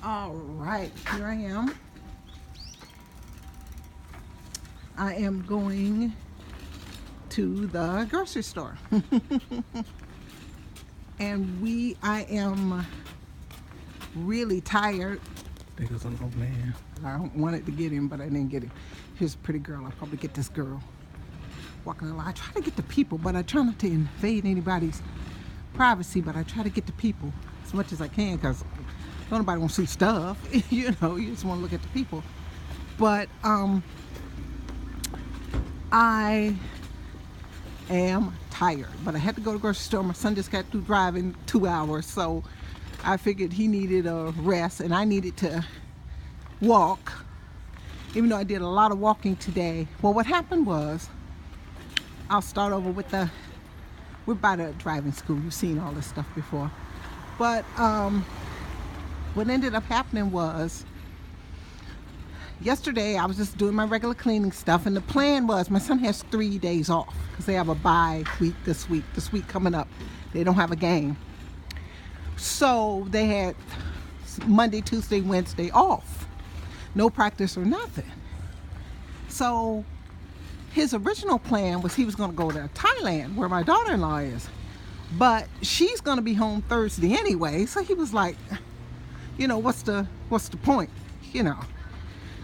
All right, here I am. I am going to the grocery store. And I am really tired. There goes an old man. I wanted to get him, but I didn't get him. Here's a pretty girl. I'll probably get this girl walking along. I try to get the people, but I try not to invade anybody's privacy, but I try to get the people as much as I can because nobody wants to see stuff. You just want to look at the people. But I am tired, but I had to go to the grocery store. My son just got through driving 2 hours, so I figured he needed a rest and I needed to walk, even though I did a lot of walking today. Well, what happened was, I'll start over with we're by the driving school. You've seen all this stuff before. But what ended up happening was, yesterday I was just doing my regular cleaning stuff, and the plan was my son has 3 days off because they have a bye week this week coming up. They don't have a game, so they had Monday, Tuesday, Wednesday off, no practice or nothing. So his original plan was he was going to go to Thailand, where my daughter-in-law is, but she's going to be home Thursday anyway. So he was like, what's the point,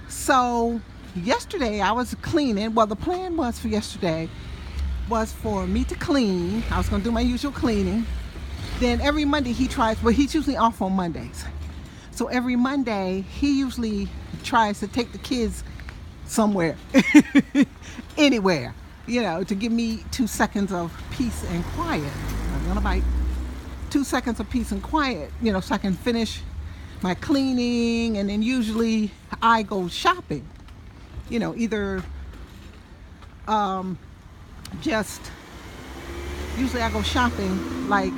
So yesterday I was cleaning. Well, the plan was for yesterday was for me to clean. I was going to do my usual cleaning. Then every Monday he's usually off on Mondays. So every Monday he usually tries to take the kids somewhere, anywhere, to give me 2 seconds of peace and quiet. I'm gonna bite. 2 seconds of peace and quiet, so I can finish my cleaning, and then usually I go shopping. Either usually I go shopping, like,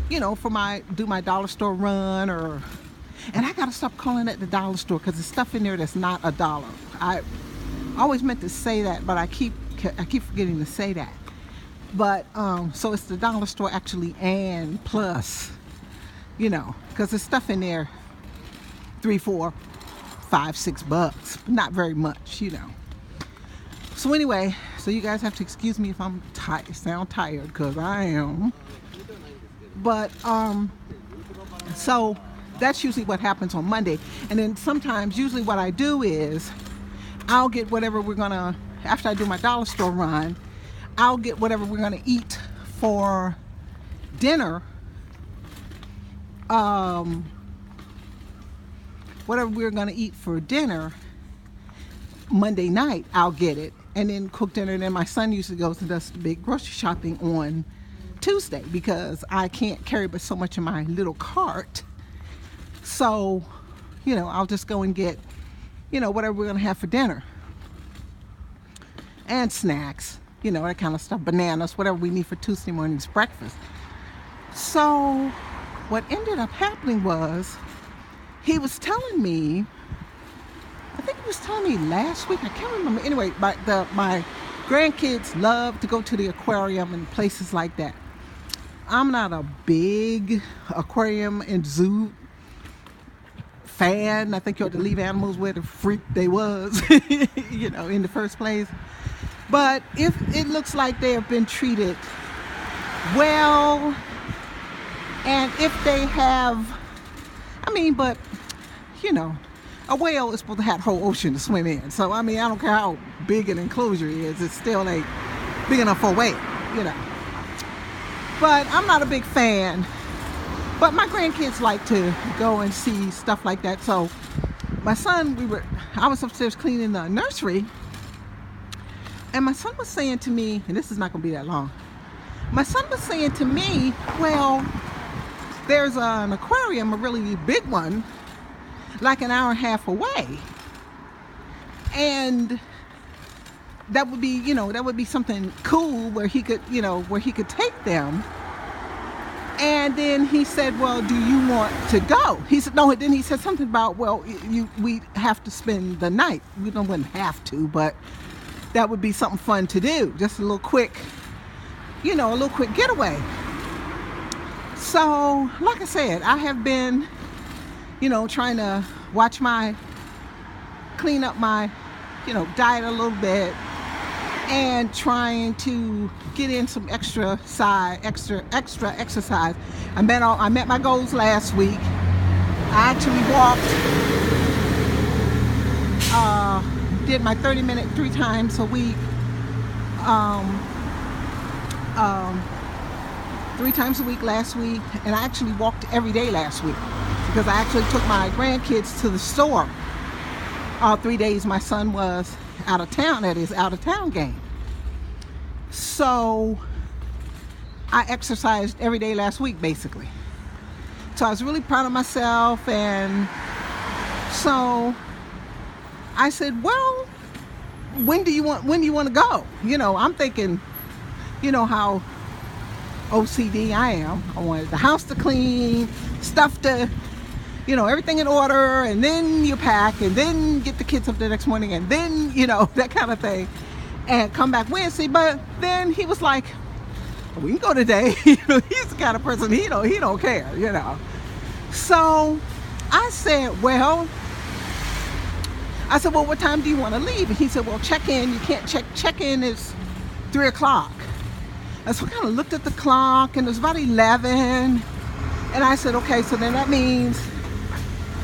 do my dollar store run, and I gotta stop calling it the dollar store because there's stuff in there that's not a dollar. I always meant to say that, but I keep forgetting to say that. But so it's the dollar store actually, and plus, because there's stuff in there, $3, $4, $5, $6, not very much, So anyway, so you guys have to excuse me if I'm sound tired, because I am. But so that's usually what happens on Monday. And then sometimes, usually what I do is I'll get whatever after I do my dollar store run, I'll get whatever we're gonna eat for dinner. Whatever we're gonna eat for dinner Monday night, I'll get it and then cook dinner. And then my son usually goes and does the big grocery shopping on Tuesday because I can't carry but so much in my little cart. So, I'll just go and get, whatever we're gonna have for dinner. And snacks, that kind of stuff, bananas, whatever we need for Tuesday morning's breakfast. So what ended up happening was, he was telling me, I think he was telling me last week, I can't remember. Anyway, my grandkids love to go to the aquarium and places like that. I'm not a big aquarium and zoo fan. I think you ought to leave animals where the freak they was, in the first place. But if it looks like they have been treated well, and if they have, but a whale is supposed to have a whole ocean to swim in. So I don't care how big an enclosure is, it still ain't big enough for a whale, But I'm not a big fan. But my grandkids like to go and see stuff like that. So my son, I was upstairs cleaning the nursery, and my son was saying to me, and this is not going to be that long. My son was saying to me, well, there's an aquarium, a really big one, like an hour and a half away. And that would be something cool where he could take them. And then he said, well, do you want to go? He said, no. Then he said something about, well, we have to spend the night. We wouldn't have to, but that would be something fun to do. Just a little quick getaway. So, like I said, I have been trying to clean up my, diet a little bit, and trying to get in some extra exercise. I met my goals last week. I actually walked, did my 30-minute 3 times a week, 3 times a week last week, and I actually walked every day last week because I actually took my grandkids to the store all 3 days my son was out of town at his out of town game. So I exercised every day last week basically. So I was really proud of myself, and so I said, well, when do you want to go? I'm thinking, how OCD I am. I wanted the house to clean, stuff to, everything in order, and then you pack, and then get the kids up the next morning, and then, that kind of thing, and come back Wednesday. But then he was like, we can go today. He's the kind of person, he don't care, So I said, well, what time do you want to leave? And he said, well, check-in, you can't check-in is 3 o'clock. And so I kind of looked at the clock, and it was about 11. And I said, okay, so then that means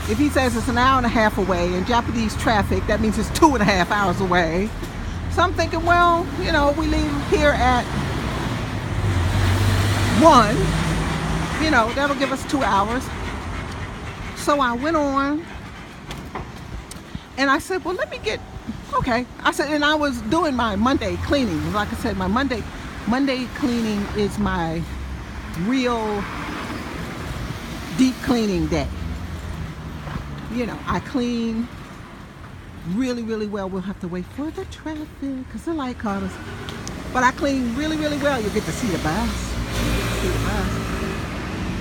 if he says it's an hour and a half away in Japanese traffic, that means it's 2.5 hours away. So I'm thinking, well, we leave here at 1, that'll give us 2 hours. So I went on, and I said, well, okay. I said, and I was doing my Monday cleaning. Like I said, my Monday cleaning is my real deep cleaning day. I clean really, really well. We'll have to wait for the traffic because the light caught us. But I clean really, really well. You'll get to see the bus.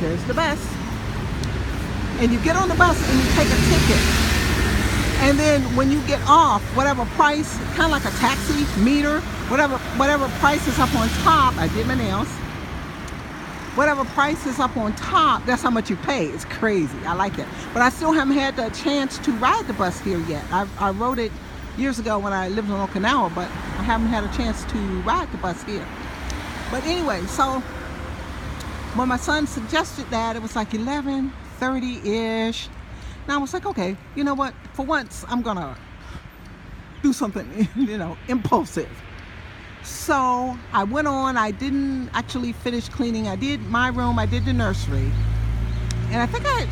There's the bus. And you get on the bus and you take a ticket. And then when you get off, whatever price, kind of like a taxi meter, whatever price is up on top, I did my nails. Whatever price is up on top, that's how much you pay. It's crazy. I like that. But I still haven't had the chance to ride the bus here yet. I rode it years ago when I lived in Okinawa, but I haven't had a chance to ride the bus here. But anyway, so when my son suggested that, it was like 11:30-ish. And I was like, okay, you know what? For once, I'm going to do something, impulsive. So I went on. I didn't actually finish cleaning. I did my room. I did the nursery. And I think I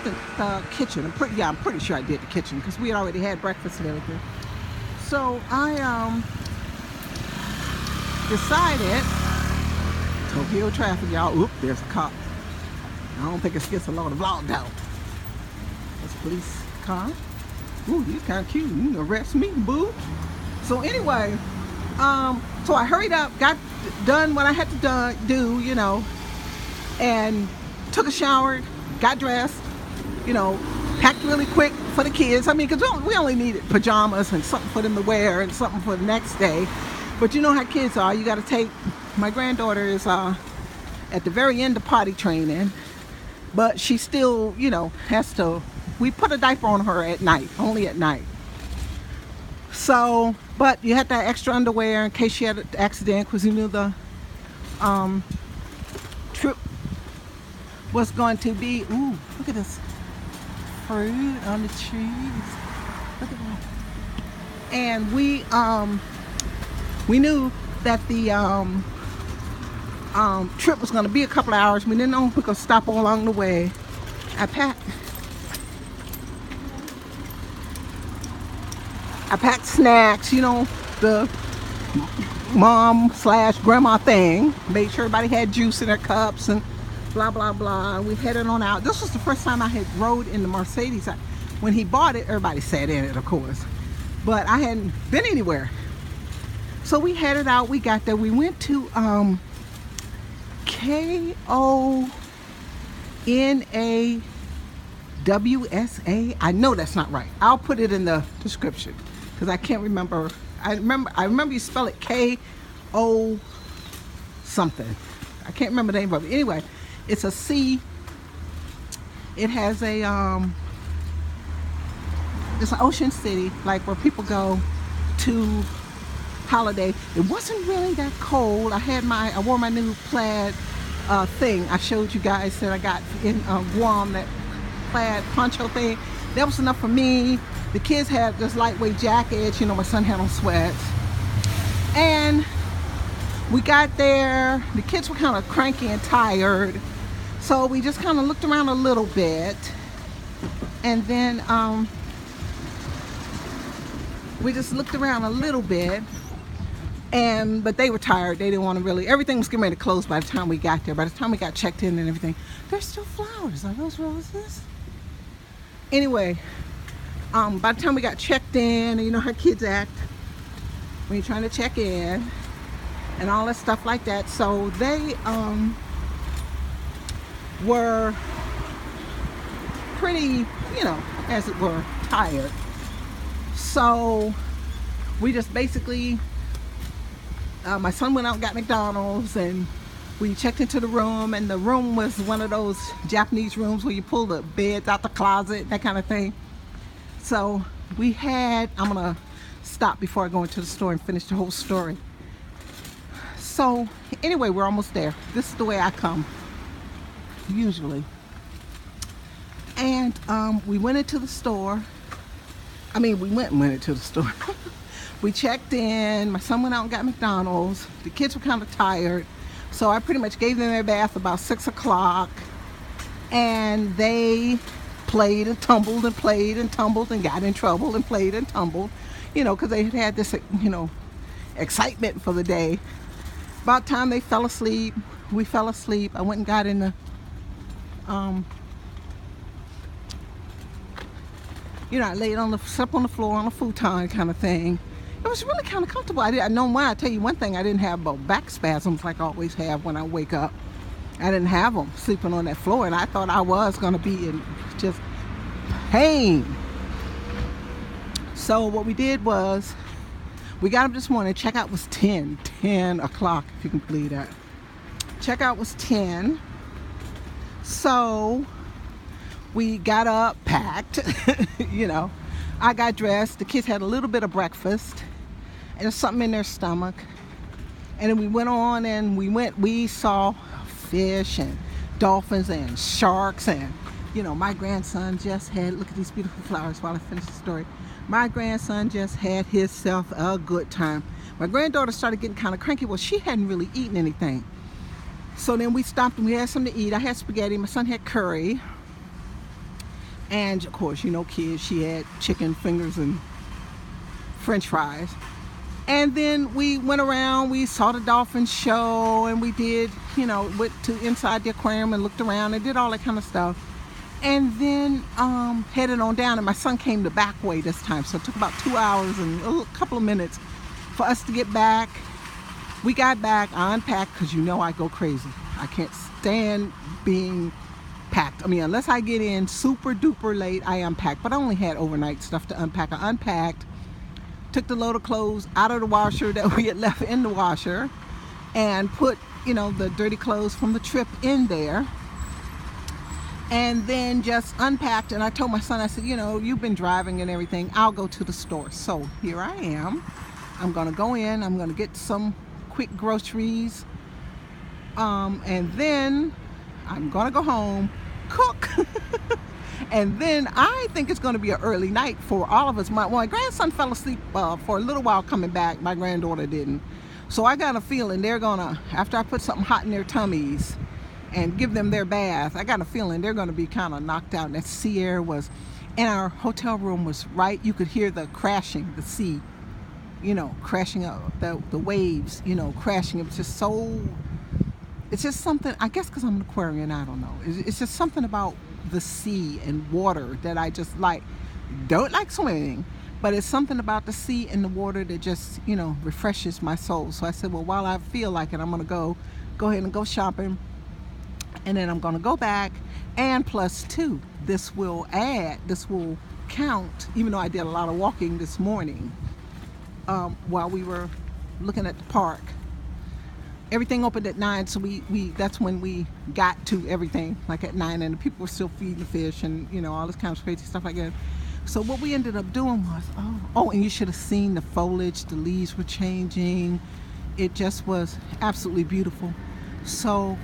did the kitchen. I'm pretty sure I did the kitchen because we had already had breakfast and everything. So I decided, Tokyo traffic, y'all. Oop, there's a cop. I don't think it gets a lot of vlog though. That's a police car. Ooh, he's kind of cute. You can arrest me, boo. So anyway, so I hurried up, got done what I had to do, and took a shower, got dressed, packed really quick for the kids. I mean, because we only needed pajamas and something for them to wear and something for the next day. But you know how kids are. You got to take, my granddaughter is at the very end of potty training, but she still, has to, we put a diaper on her at night, only at night. So, but you had that extra underwear in case she had an accident, because you knew the trip was going to be, ooh, look at this fruit on the trees. Look at that. And we knew that the trip was going to be a couple of hours. We didn't know if we could stop along the way. I packed snacks, the mom/grandma thing. Made sure everybody had juice in their cups and blah, blah, blah. We headed on out. This was the first time I had rode in the Mercedes. When he bought it, everybody sat in it, of course. But I hadn't been anywhere. So we headed out. We got there. We went to Konawasa. I know that's not right. I'll put it in the description because I can't remember. I remember you spell it K-O something. I can't remember the name of it. Anyway, It's a sea. It has a it's an ocean city, like where people go to holiday. It wasn't really that cold. I wore my new plaid thing I showed you guys that I got in Guam, that plaid poncho thing. That was enough for me. The kids had just lightweight jackets. You know, my son had on sweats. And we got there. The kids were kind of cranky and tired. So we just kind of looked around a little bit. And then we just looked around a little bit. But they were tired. They didn't want to really, everything was getting ready to close by the time we got there. By the time we got checked in and everything, there's still flowers. Are those roses? Anyway, by the time we got checked in, and you know how kids act when you're trying to check in and all that stuff like that. So they were pretty, you know, as it were, tired. So we just basically, my son went out and got McDonald's, and we checked into the room, and the room was one of those Japanese rooms where you pull the beds out the closet, that kind of thing. So we had, I'm gonna stop before I go into the store and finish the whole story. So anyway, we're almost there. This is the way I come usually. And we went into the store. I mean, we went into the store. We checked in. My son went out and got McDonald's. The kids were kind of tired, so I pretty much gave them their bath about 6 o'clock, and they played and tumbled and played and tumbled and got in trouble and played and tumbled, you know, because they had this, you know, excitement for the day. About time they fell asleep, we fell asleep. I went and got in the you know, I laid on the, slept on the floor on a futon kind of thing. It was really kind of comfortable. I know why. I tell you one thing, I didn't have back spasms like I always have when I wake up. I didn't have them sleeping on that floor, and I thought I was going to be in just pain. So what we did was, we got up this morning. Checkout was 10 o'clock, if you can believe that. Checkout was 10. So we got up, packed, you know. I got dressed. The kids had a little bit of breakfast, and there's something in their stomach. And then we went on, and we saw fish and dolphins and sharks, and you know, my grandson just had, look at these beautiful flowers while I finish the story. My grandson just had himself a good time. My granddaughter started getting kind of cranky. Well, she hadn't really eaten anything. So then we stopped and we had something to eat. I had spaghetti. My son had curry. And of course, you know, kids, she had chicken fingers and French fries. And then we went around, we saw the dolphin show, and we did, you know, went to inside the aquarium and looked around and did all that kind of stuff. And then headed on down, and my son came the back way this time. So it took about 2 hours and a couple of minutes for us to get back. We got back, I unpacked, because you know I go crazy. I can't stand being packed. I mean, unless I get in super duper late, I unpack. But I only had overnight stuff to unpack. I unpacked, took the load of clothes out of the washer that we had left in the washer, and put, you know, the dirty clothes from the trip in there. And then just unpacked, and I told my son, I said, you know, you've been driving and everything, I'll go to the store. So here I am. I'm gonna go in, I'm gonna get some quick groceries, and then I'm gonna go home, cook, and then I think it's gonna be an early night for all of us. My grandson fell asleep for a little while coming back. My granddaughter didn't. So I got a feeling they're gonna, after I put something hot in their tummies and give them their bath, I got a feeling they're gonna be kind of knocked out. And that sea air was, and our hotel room was right, you could hear the crashing, the sea, you know, crashing up, the waves, you know, crashing. It was just so, it's just something, I guess because I'm an Aquarian, I don't know. It's just something about the sea and water that I just like. Don't like swimming, but it's something about the sea and the water that just, you know, refreshes my soul. So I said, well, while I feel like it, I'm gonna go ahead and go shopping, and then I'm gonna go back, and plus two, this will count, even though I did a lot of walking this morning while we were looking at the park. everything opened at 9, so we that's when we got to everything, like at 9, and the people were still feeding the fish and all this kind of crazy stuff like that. So what we ended up doing was, and you should have seen the foliage, the leaves were changing. It just was absolutely beautiful. So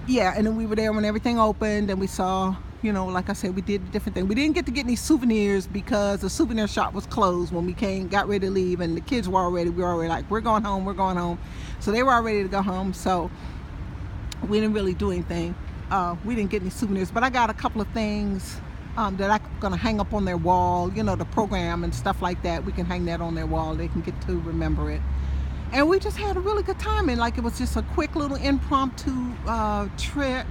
yeah, and then we were there when everything opened, and we saw, like I said, we did a different thing. We didn't get to get any souvenirs because the souvenir shop was closed when we got ready to leave, and the kids we were already like, we're going home. So they were all ready to go home, so we didn't really do anything. We didn't get any souvenirs, but I got a couple of things that I'm gonna hang up on their wall, the program and stuff like that. We can hang that on their wall. They can get to remember it. And we just had a really good time, and like it was just a quick little impromptu trip.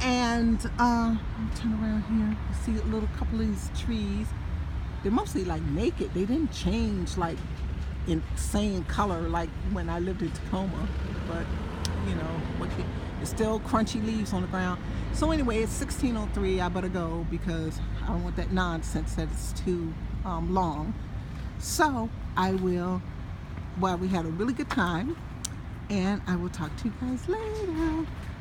And let me turn around here. You see a little couple of these trees. They're mostly like naked. They didn't change like insane color like when I lived in Tacoma, but it's still crunchy leaves on the ground. So anyway, it's 16:03. I better go because I don't want that nonsense that it's too long. So I will. Well, we had a really good time, and I will talk to you guys later.